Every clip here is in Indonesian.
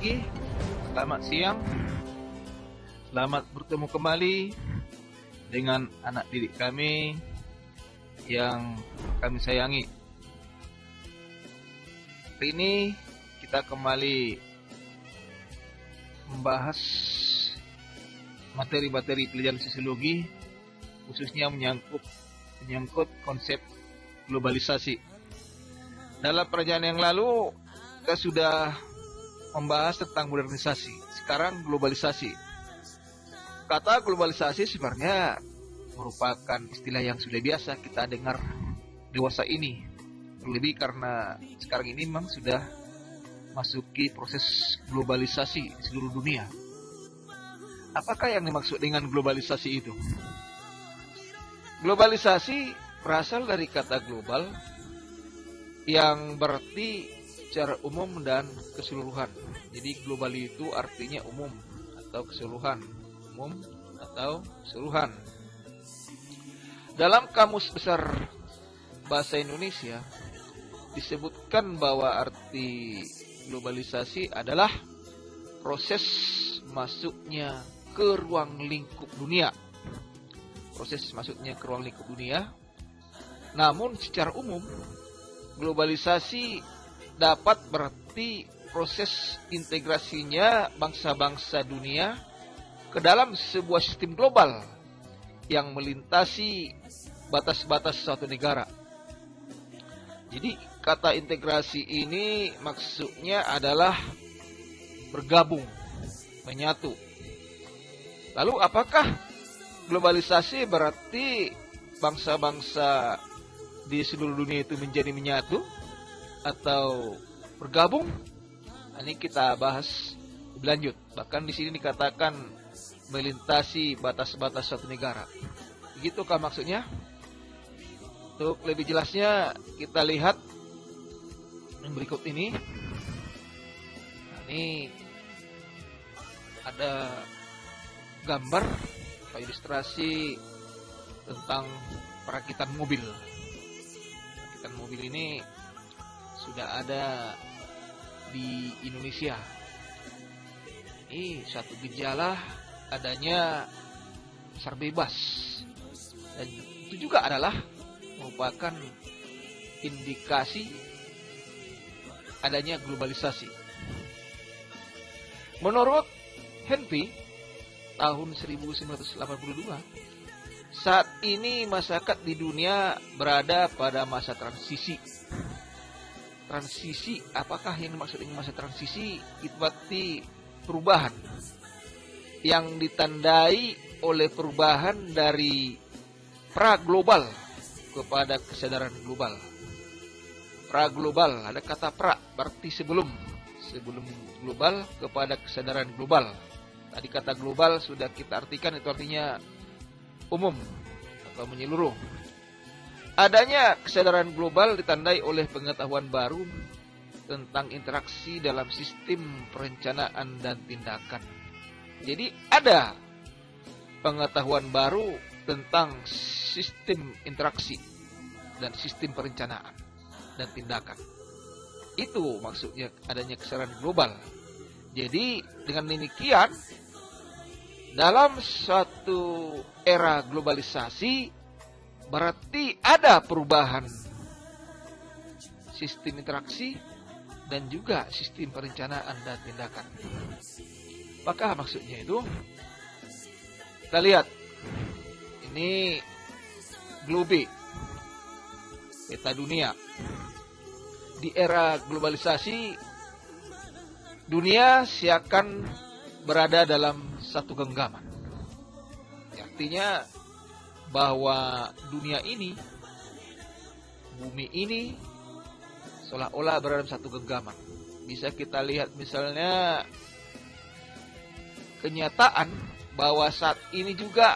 pagi, selamat siang, selamat bertemu kembali dengan anak didik kami yang kami sayangi. Hari ini kita kembali membahas materi-materi pelajaran sosiologi, khususnya menyangkut konsep globalisasi. Dalam pelajaran yang lalu kita sudah membahas tentang modernisasi. Sekarang globalisasi. Kata globalisasi sebenarnya merupakan istilah yang sudah biasa kita dengar dewasa ini. Terlebih karena sekarang ini memang sudah masuki proses globalisasi di seluruh dunia. Apakah yang dimaksud dengan globalisasi itu? Globalisasi berasal dari kata global yang berarti secara umum dan keseluruhan. Jadi global itu artinya umum atau keseluruhan. Umum atau keseluruhan. Dalam Kamus Besar Bahasa Indonesia disebutkan bahwa arti globalisasi adalah proses masuknya ke ruang lingkup dunia. Proses masuknya ke ruang lingkup dunia. Namun secara umum globalisasi dapat berarti proses integrasinya bangsa-bangsa dunia ke dalam sebuah sistem global yang melintasi batas-batas suatu negara. Jadi kata integrasi ini maksudnya adalah bergabung, menyatu. Lalu apakah globalisasi berarti bangsa-bangsa di seluruh dunia itu menjadi menyatu atau bergabung? Ini kita bahas lebih lanjut. Bahkan di sini dikatakan melintasi batas-batas suatu negara. Begitukah maksudnya? Untuk lebih jelasnya kita lihat yang berikut ini. Ini ada gambar atau ilustrasi tentang perakitan mobil. Perakitan mobil ini sudah ada di Indonesia. Ini satu gejala adanya pasar bebas, dan itu juga adalah merupakan indikasi adanya globalisasi. Menurut Henry tahun 1982, saat ini masyarakat di dunia berada pada masa transisi. Transisi, apakah yang dimaksud dengan masa transisi? Itu berarti perubahan yang ditandai oleh perubahan dari pra-global kepada kesadaran global. Pra-global, ada kata pra, berarti sebelum global kepada kesadaran global. Tadi kata global sudah kita artikan, itu artinya umum atau menyeluruh. Adanya kesadaran global ditandai oleh pengetahuan baru tentang interaksi dalam sistem perencanaan dan tindakan. Jadi ada pengetahuan baru tentang sistem interaksi dan sistem perencanaan dan tindakan. Itu maksudnya adanya kesadaran global. Jadi dengan demikian, dalam suatu era globalisasi berarti ada perubahan sistem interaksi dan juga sistem perencanaan dan tindakan. Apakah maksudnya itu? Kita lihat. Ini globe, peta dunia. Di era globalisasi, dunia seakan berada dalam satu genggaman. Artinya bahwa dunia ini, bumi ini seolah-olah berada dalam satu genggaman. Bisa kita lihat misalnya kenyataan bahwa saat ini juga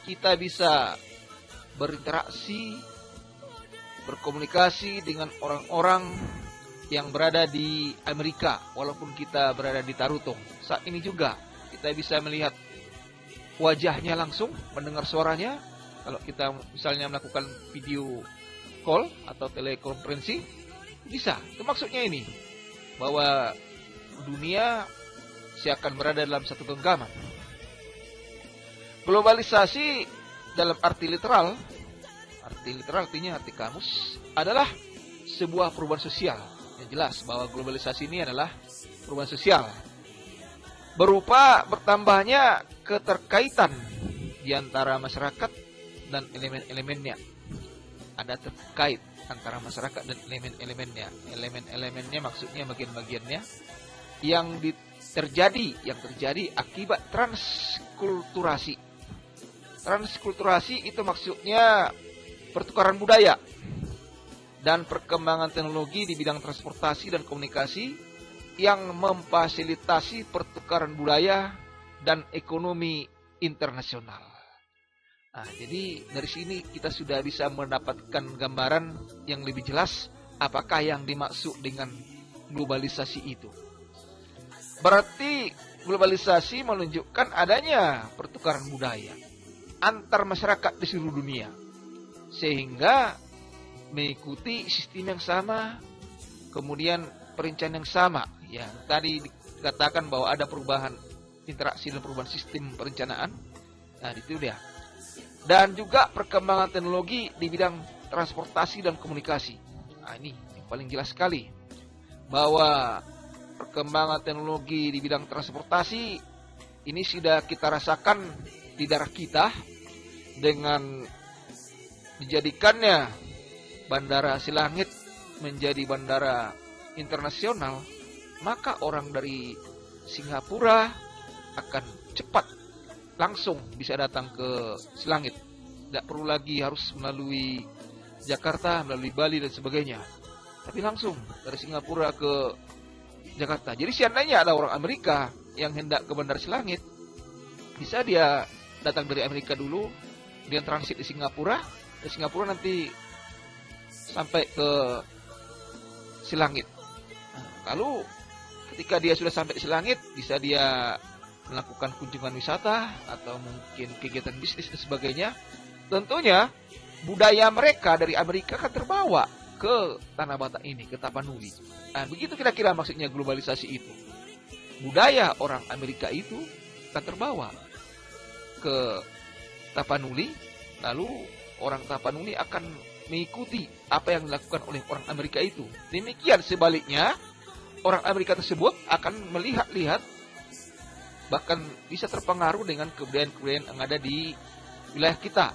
kita bisa berinteraksi, berkomunikasi dengan orang-orang yang berada di Amerika, walaupun kita berada di Tarutong. Saat ini juga kita bisa melihat wajahnya langsung, mendengar suaranya. Kalau kita misalnya melakukan video call atau telekonferensi, bisa. Itu maksudnya ini, bahwa dunia seakan berada dalam satu genggaman. Globalisasi dalam arti literal artinya arti kamus, adalah sebuah perubahan sosial. Yang jelas bahwa globalisasi ini adalah perubahan sosial, berupa bertambahnya keterkaitan di antara masyarakat dan elemen-elemennya. Ada terkait antara masyarakat dan elemen-elemennya. Elemen-elemennya maksudnya bagian-bagiannya yang terjadi akibat transkulturasi. Transkulturasi itu maksudnya pertukaran budaya dan perkembangan teknologi di bidang transportasi dan komunikasi yang memfasilitasi pertukaran budaya dan ekonomi internasional. Nah, jadi dari sini kita sudah bisa mendapatkan gambaran yang lebih jelas apakah yang dimaksud dengan globalisasi itu. Berarti globalisasi menunjukkan adanya pertukaran budaya antar masyarakat di seluruh dunia, sehingga mengikuti sistem yang sama, kemudian perencanaan yang sama. Ya, tadi dikatakan bahwa ada perubahan interaksi dan perubahan sistem perencanaan. Nah, itu dia. Dan juga perkembangan teknologi di bidang transportasi dan komunikasi. Nah, ini yang paling jelas sekali bahwa perkembangan teknologi di bidang transportasi ini sudah kita rasakan di daerah kita dengan dijadikannya Bandara Silangit menjadi bandara internasional, maka orang dari Singapura akan cepat langsung bisa datang ke Silangit. Tidak perlu lagi harus melalui Jakarta, melalui Bali dan sebagainya, tapi langsung dari Singapura ke Jakarta. Jadi seandainya ada orang Amerika yang hendak ke Bandara Silangit, bisa dia datang dari Amerika dulu, dia transit di Singapura, dari Singapura nanti sampai ke Silangit. Nah, lalu ketika dia sudah sampai di Silangit, bisa dia melakukan kunjungan wisata atau mungkin kegiatan bisnis dan sebagainya. Tentunya budaya mereka dari Amerika akan terbawa ke Tanah Batak ini, ke Tapanuli. Nah, begitu kira-kira maksudnya globalisasi itu. Budaya orang Amerika itu akan terbawa ke Tapanuli, lalu orang Tapanuli akan mengikuti apa yang dilakukan oleh orang Amerika itu. Demikian sebaliknya, orang Amerika tersebut akan melihat-lihat, bahkan bisa terpengaruh dengan kebudayaan-kebudayaan yang ada di wilayah kita.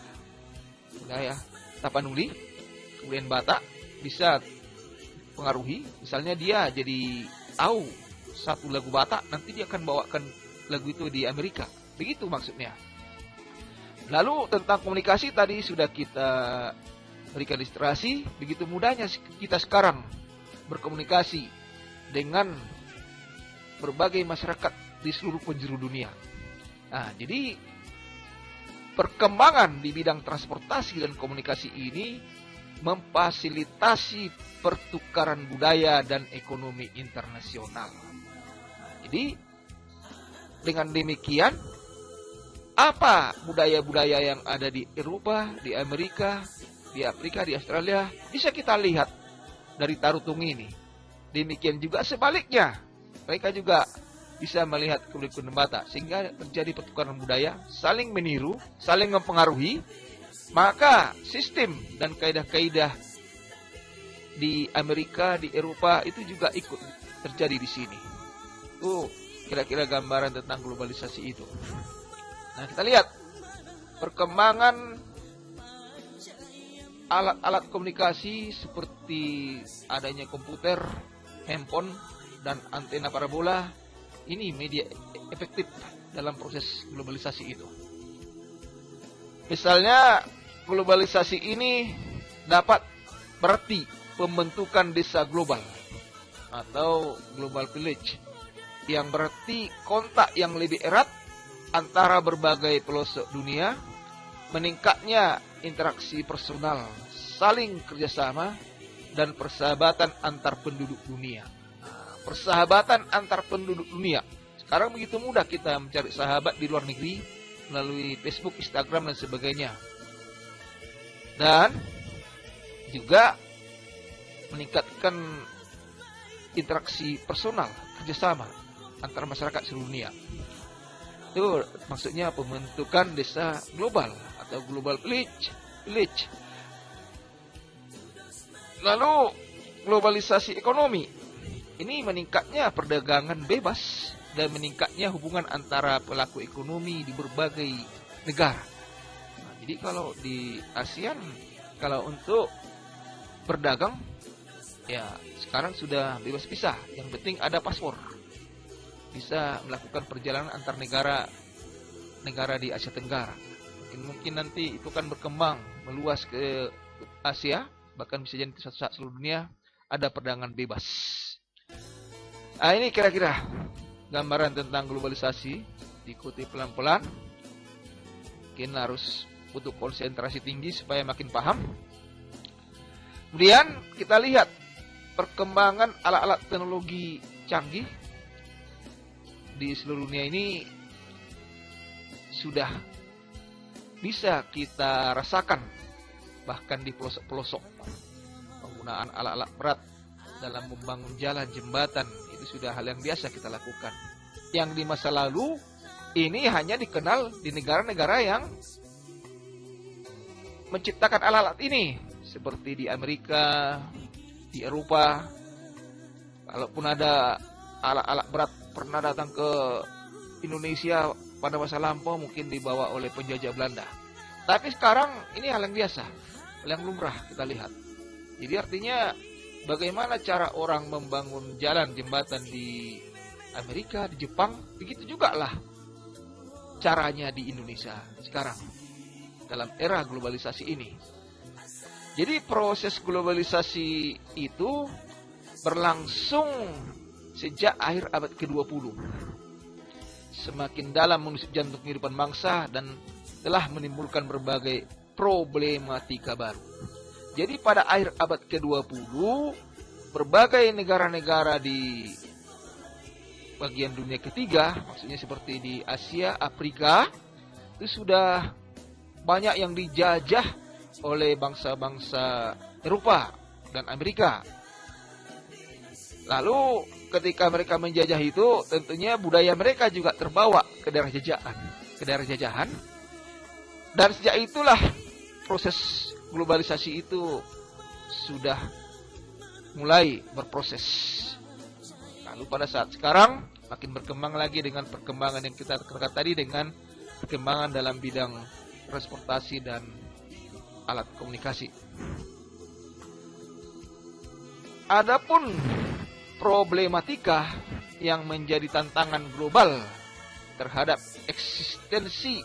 Wilayah Tapanuli, kebudayaan Batak bisa pengaruhi. Misalnya dia jadi tahu satu lagu Batak, nanti dia akan bawakan lagu itu di Amerika. Begitu maksudnya. Lalu tentang komunikasi tadi sudah kita berikan ilustrasi. Begitu mudahnya kita sekarang berkomunikasi dengan berbagai masyarakat di seluruh penjuru dunia. Nah, jadi perkembangan di bidang transportasi dan komunikasi ini memfasilitasi pertukaran budaya dan ekonomi internasional. Nah, jadi dengan demikian, apa budaya-budaya yang ada di Eropa, di Amerika, di Afrika, di Australia, bisa kita lihat dari Tarutung ini. Demikian juga sebaliknya, mereka juga bisa melihat kuliah Batak, sehingga terjadi pertukaran budaya, saling meniru, saling mempengaruhi. Maka sistem dan kaidah-kaidah di Amerika, di Eropa itu juga ikut terjadi di sini. Itu kira-kira gambaran tentang globalisasi itu. Nah, kita lihat perkembangan alat-alat komunikasi seperti adanya komputer, handphone, dan antena parabola. Ini media efektif dalam proses globalisasi itu. Misalnya, globalisasi ini dapat berarti pembentukan desa global atau global village, yang berarti kontak yang lebih erat antara berbagai pelosok dunia, meningkatnya interaksi personal, saling kerjasama, dan persahabatan antar penduduk dunia. Nah, persahabatan antar penduduk dunia. Sekarang begitu mudah kita mencari sahabat di luar negeri melalui Facebook, Instagram, dan sebagainya. Dan juga meningkatkan interaksi personal kerjasama antara masyarakat seluruh dunia. Itu maksudnya pembentukan desa global atau global village. Lalu globalisasi ekonomi. Ini meningkatnya perdagangan bebas dan meningkatnya hubungan antara pelaku ekonomi di berbagai negara. Nah, jadi kalau di ASEAN, kalau untuk berdagang, ya sekarang sudah bebas visa. Yang penting ada paspor. Bisa melakukan perjalanan antar negara di Asia Tenggara. Mungkin nanti itu kan berkembang meluas ke Asia, bahkan bisa jadi suatu saat seluruh dunia ada perdagangan bebas. Nah, ini kira-kira gambaran tentang globalisasi. Diikuti pelan-pelan. Mungkin harus butuh konsentrasi tinggi supaya makin paham. Kemudian kita lihat perkembangan alat-alat teknologi canggih di seluruh dunia ini sudah bisa kita rasakan, bahkan di pelosok-pelosok. Penggunaan alat-alat berat dalam membangun jalan, jembatan, itu sudah hal yang biasa kita lakukan. Yang di masa lalu ini hanya dikenal di negara-negara yang menciptakan alat-alat ini, seperti di Amerika, di Eropa. Kalaupun ada alat-alat berat pernah datang ke Indonesia pada masa lampau, mungkin dibawa oleh penjajah Belanda. Tapi sekarang ini hal yang biasa, hal yang lumrah kita lihat. Jadi artinya bagaimana cara orang membangun jalan jembatan di Amerika, di Jepang, begitu juga lah caranya di Indonesia sekarang dalam era globalisasi ini. Jadi proses globalisasi itu berlangsung sejak akhir abad ke-20. Semakin dalam menusuk jantung kehidupan bangsa dan telah menimbulkan berbagai problematika baru. Jadi pada akhir abad ke-20, berbagai negara-negara di bagian dunia ketiga, maksudnya seperti di Asia, Afrika, itu sudah banyak yang dijajah oleh bangsa-bangsa Eropa dan Amerika. Lalu ketika mereka menjajah itu, tentunya budaya mereka juga terbawa ke daerah jajahan. Dan sejak itulah proses globalisasi itu sudah mulai berproses. Lalu pada saat sekarang makin berkembang lagi dengan perkembangan yang kita katakan tadi, dengan perkembangan dalam bidang transportasi dan alat komunikasi. Adapun problematika yang menjadi tantangan global terhadap eksistensi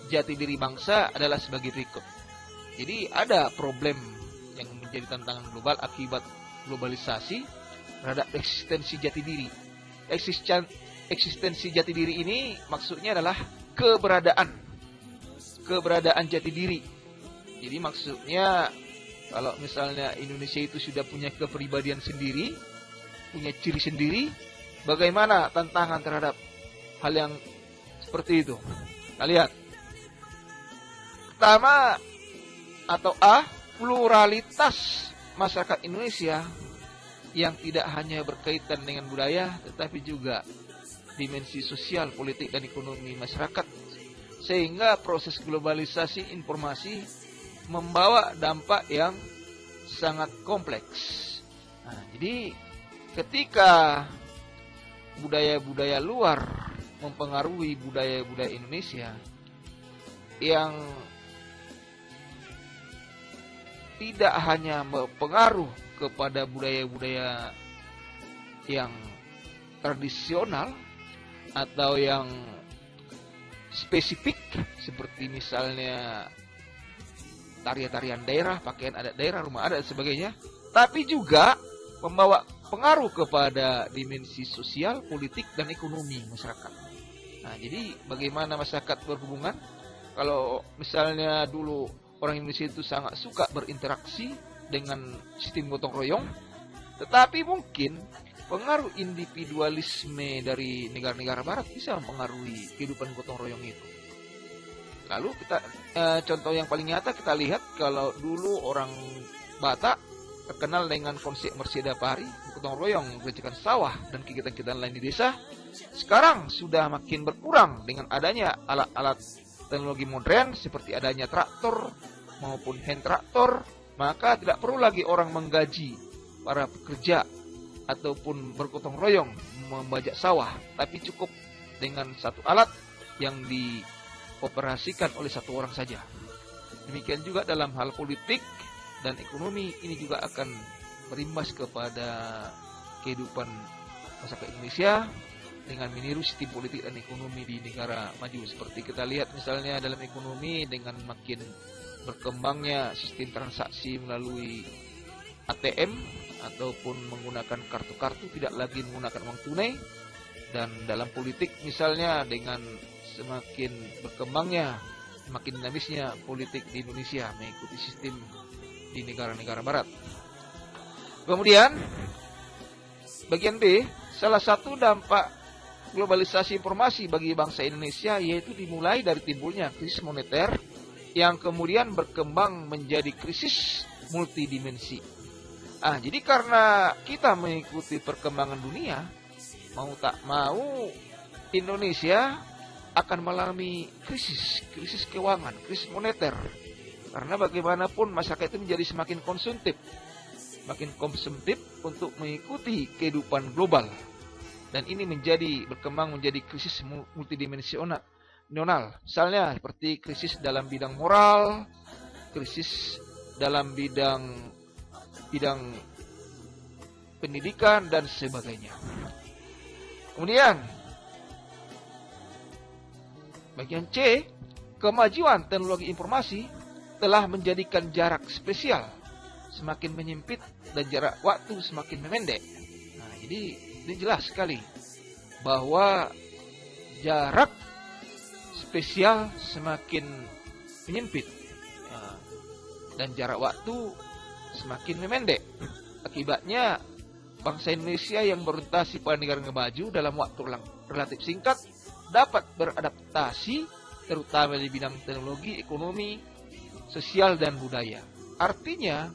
jati diri bangsa adalah sebagai berikut. Jadi ada problem yang menjadi tantangan global akibat globalisasi terhadap eksistensi jati diri. Eksistensi jati diri ini maksudnya adalah keberadaan jati diri. Jadi maksudnya kalau misalnya Indonesia itu sudah punya kepribadian sendiri, punya ciri sendiri, bagaimana tantangan terhadap hal yang seperti itu? Kita lihat. Pertama atau A, pluralitas masyarakat Indonesia yang tidak hanya berkaitan dengan budaya, tetapi juga dimensi sosial, politik, dan ekonomi masyarakat. Sehingga proses globalisasi informasi membawa dampak yang sangat kompleks. Nah, jadi ketika budaya-budaya luar mempengaruhi budaya-budaya Indonesia yang tidak hanya berpengaruh kepada budaya-budaya yang tradisional atau yang spesifik, seperti misalnya tarian-tarian daerah, pakaian adat daerah, rumah adat dan sebagainya, tapi juga membawa pengaruh kepada dimensi sosial, politik, dan ekonomi masyarakat. Nah, jadi bagaimana masyarakat berhubungan? Kalau misalnya dulu orang Indonesia itu sangat suka berinteraksi dengan sistem gotong royong, tetapi mungkin pengaruh individualisme dari negara-negara barat bisa mempengaruhi kehidupan gotong royong itu. Lalu kita contoh yang paling nyata kita lihat, kalau dulu orang Batak terkenal dengan konsep Mersida Pari, gotong royong, mengerjakan sawah, dan kegiatan-kegiatan lain di desa, sekarang sudah makin berkurang dengan adanya alat-alat teknologi modern seperti adanya traktor maupun hand traktor. Maka tidak perlu lagi orang menggaji para pekerja ataupun bergotong royong membajak sawah, tapi cukup dengan satu alat yang dioperasikan oleh satu orang saja. Demikian juga dalam hal politik dan ekonomi, ini juga akan berimbas kepada kehidupan masyarakat Indonesia dengan meniru sistem politik dan ekonomi di negara maju. Seperti kita lihat misalnya dalam ekonomi, dengan makin berkembangnya sistem transaksi melalui ATM ataupun menggunakan kartu-kartu, tidak lagi menggunakan uang tunai. Dan dalam politik misalnya, dengan semakin berkembangnya, semakin dinamisnya politik di Indonesia mengikuti sistem di negara-negara barat. Kemudian bagian B, salah satu dampak globalisasi informasi bagi bangsa Indonesia yaitu dimulai dari timbulnya krisis moneter yang kemudian berkembang menjadi krisis multidimensi. Jadi karena kita mengikuti perkembangan dunia, mau tak mau Indonesia akan mengalami krisis keuangan, krisis moneter. Karena bagaimanapun masyarakat itu menjadi semakin konsumtif untuk mengikuti kehidupan global. Dan ini berkembang menjadi krisis multidimensional. Misalnya seperti krisis dalam bidang moral, krisis dalam bidang pendidikan dan sebagainya. Kemudian bagian C, kemajuan teknologi informasi telah menjadikan jarak spasial semakin menyempit dan jarak waktu semakin memendek. Jadi ini jelas sekali bahwa jarak spasial semakin menyempit dan jarak waktu semakin memendek. Akibatnya bangsa Indonesia yang berorientasi pada negara maju dalam waktu relatif singkat dapat beradaptasi, terutama di bidang teknologi, ekonomi, sosial, dan budaya. Artinya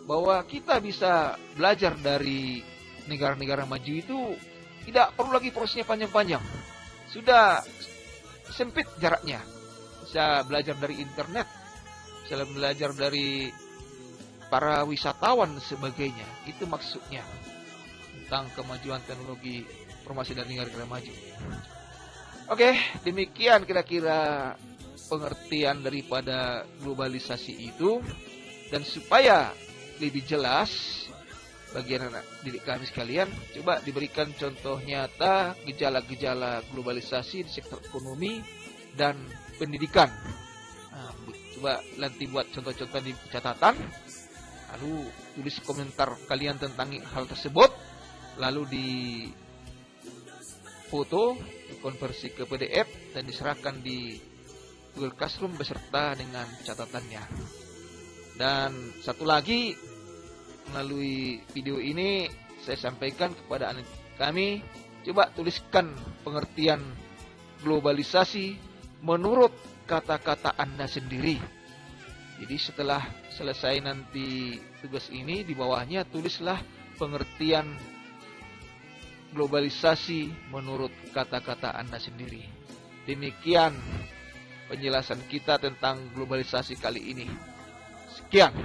bahwa kita bisa belajar dari negara-negara maju itu tidak perlu lagi prosesnya panjang-panjang. Sudah sempit jaraknya. Bisa belajar dari internet, bisa belajar dari para wisatawan dan sebagainya. Itu maksudnya tentang kemajuan teknologi informasi dari negara-negara maju. Oke, demikian kira-kira pengertian daripada globalisasi itu. Dan supaya lebih jelas bagi anak didik kami sekalian, coba diberikan contoh nyata gejala-gejala globalisasi di sektor ekonomi dan pendidikan. Coba nanti buat contoh-contoh di catatan, lalu tulis komentar kalian tentang hal tersebut, lalu di foto, dikonversi ke PDF dan diserahkan di Google Classroom beserta dengan catatannya. Dan satu lagi, melalui video ini saya sampaikan kepada anak kami, coba tuliskan pengertian globalisasi menurut kata-kata Anda sendiri. Jadi setelah selesai nanti tugas ini, di bawahnya tulislah pengertian globalisasi menurut kata-kata Anda sendiri. Demikian penjelasan kita tentang globalisasi kali ini. Sekian.